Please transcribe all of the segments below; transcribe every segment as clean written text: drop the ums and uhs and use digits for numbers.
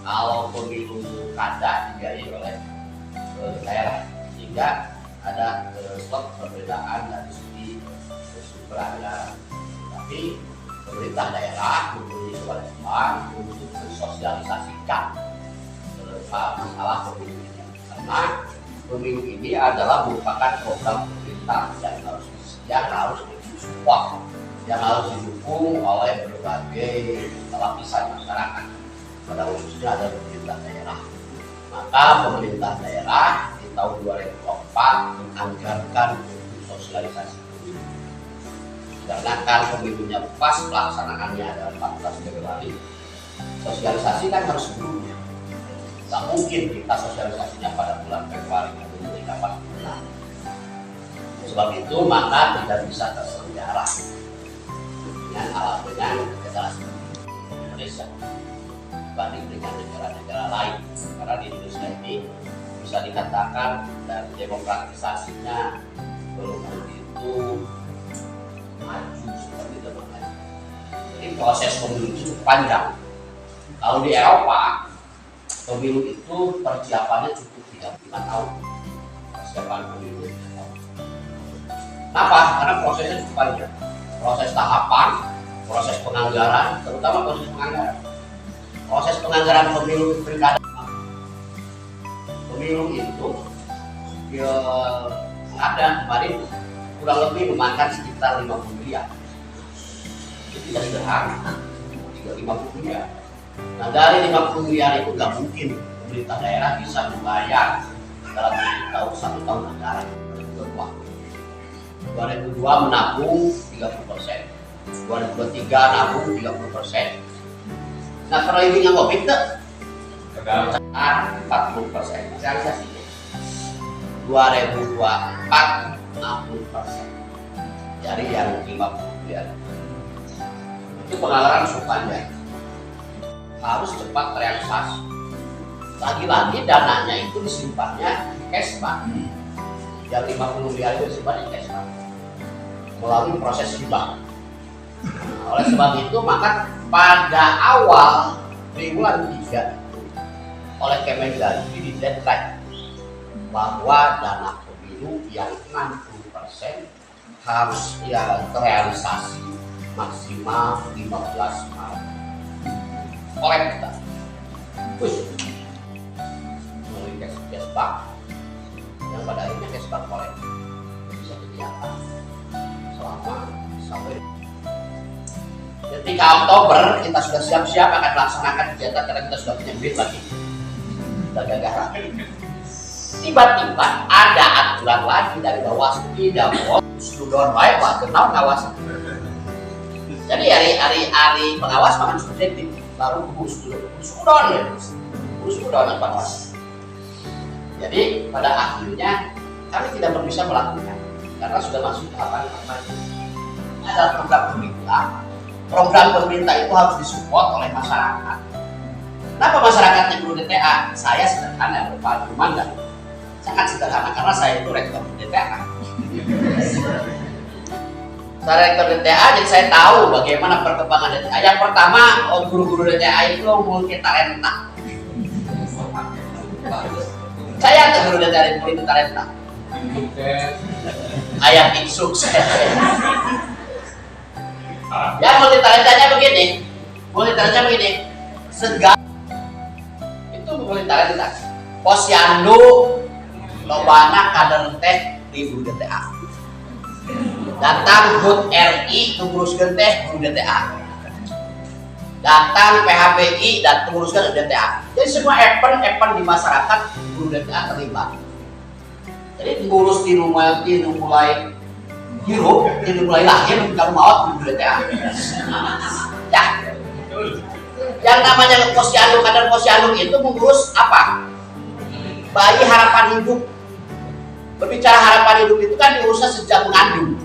Kalau pemilu kada dibiayai oleh daerah, sehingga ada slot perbedaan dari segi sumber anggaran. Tapi pemerintah daerah mempunyai kewajiban untuk mensosialisasikan masalah pemilu ini, karena pemilu ini adalah merupakan program pemerintah yang harus disupport, yang harus didukung oleh berbagai lapisan masyarakat, pada khususnya ada pemerintah daerah. Maka pemerintah daerah di tahun 2024 menganggarkan untuk sosialisasi pemilu. Karena kan pemilunya pas, pelaksanaannya adalah 14 Februari, sosialisasi kan harus sebelumnya. Tidak mungkin kita sosialisasinya pada bulan Februari atau ketika pas bulan. Sebab itu maka tidak bisa terselenggara dengan federasi Indonesia dibanding dengan negara-negara lain. Karena di Indonesia ini bisa dikatakan dari demokratisasinya belum begitu maju seperti teman-teman. Jadi proses pemilu itu panjang. Kalau di Eropa pemilu itu persiapannya cukup 35 tahun. Persiapan pemilu. Kenapa? Karena prosesnya cukup panjang. Proses tahapan, proses penganggaran, terutama proses penganggaran. Proses penganggaran pemilu pilkada. Pemilu itu ada kemarin kurang lebih memakan sekitar 50 miliar. Itu tidak sederhana, 50 miliar. Nah dari 50 miliar itu nggak mungkin pemerintah daerah bisa membayar dalam satu tahun anggaran. 2002 menabung 30%, 2023 nabung 30%. Nah periode yang COVID itu 40% realisasinya. 2024 60%. Jadi yang 50 miliar itu penganggaran supaya harus cepat terrealisasi. Lagi-lagi dananya itu disimpannya di cash bank. Yang 50 miliar itu disimpan di cash bank melalui proses hibah. Nah, oleh sebab itu maka pada awal di bulan 3 itu oleh Kemendagri di deadline bahwa dana pemilu yang 60% harus terrealisasi maksimal 15 Maret. Oleh kita, melalui cash bank yang pada akhirnya cash bank oleh bisa kegiatan selama sampai ketika Oktober kita sudah siap-siap akan melaksanakan kegiatan karena kita sudah punya duit lagi, sudah gagaran. Tiba-tiba ada aturan lagi dari Bawaslu tidak boleh sudon baik lah kenal kawasan. Jadi hari pengawas makan subjektif lalu sudon pengawas. Jadi pada akhirnya kami tidak bisa melakukan karena sudah masuk tahapan kampanye. Ada program pemerintah. Program pemerintah itu harus disupport oleh masyarakat. Kenapa masyarakatnya perlu DTA? Saya sederhana, Pak Firman dan sangat sederhana karena saya itu rektor DTA. Saya rektor DTA jadi saya tahu bagaimana perkembangan DTA. Yang pertama, guru-guru DTA itu multi talenta. Saya tuh guru DTA multi talenta. Ayam sukses. Ya multi talentanya begini, segala itu multi talenta. Posyandu, lobana kader teh di guru DTA. Datang HUT RI tunguruskeun teh guru DTA. Datang PHBI dan tunguruskeun DTA. Jadi semua event di masyarakat guru DTA terlibat. Jadi ngurus di rumah mulai hirup, mulai lahir kalau maut guru DTA. Ya. Yang namanya posyandu, kader posyandu itu mengurus apa? Bayi harapan hidup. Berbicara harapan hidup itu kan diurusnya sejak mengandung.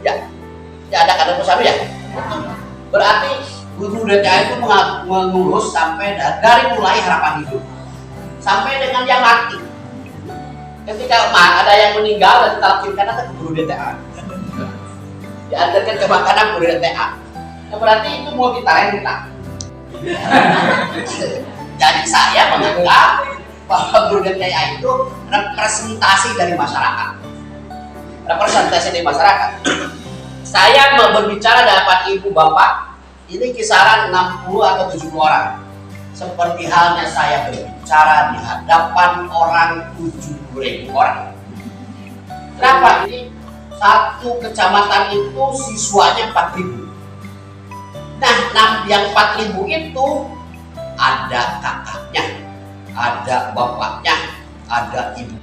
Ya ada kader posyandu ya. Berarti guru DTA itu mengurus sampai dari mulai harapan hidup sampai dengan yang mati. Ketika ada yang meninggal dan ditalkinkan ke guru DTA, diantarkan ke makanan guru DTA. Nah, berarti itu multi talenta. Jadi saya menganggap bahwa guru dan TK itu representasi dari masyarakat. Representasi dari masyarakat. Saya mau berbicara dapat ibu bapak, ini kisaran 60 atau 70 orang. Seperti halnya saya berbicara di hadapan orang 70.000 orang. Kenapa? Ini satu kecamatan itu siswanya 4.000. Nah, yang 4.000 itu ada kakaknya, ada bapaknya, ada ibu.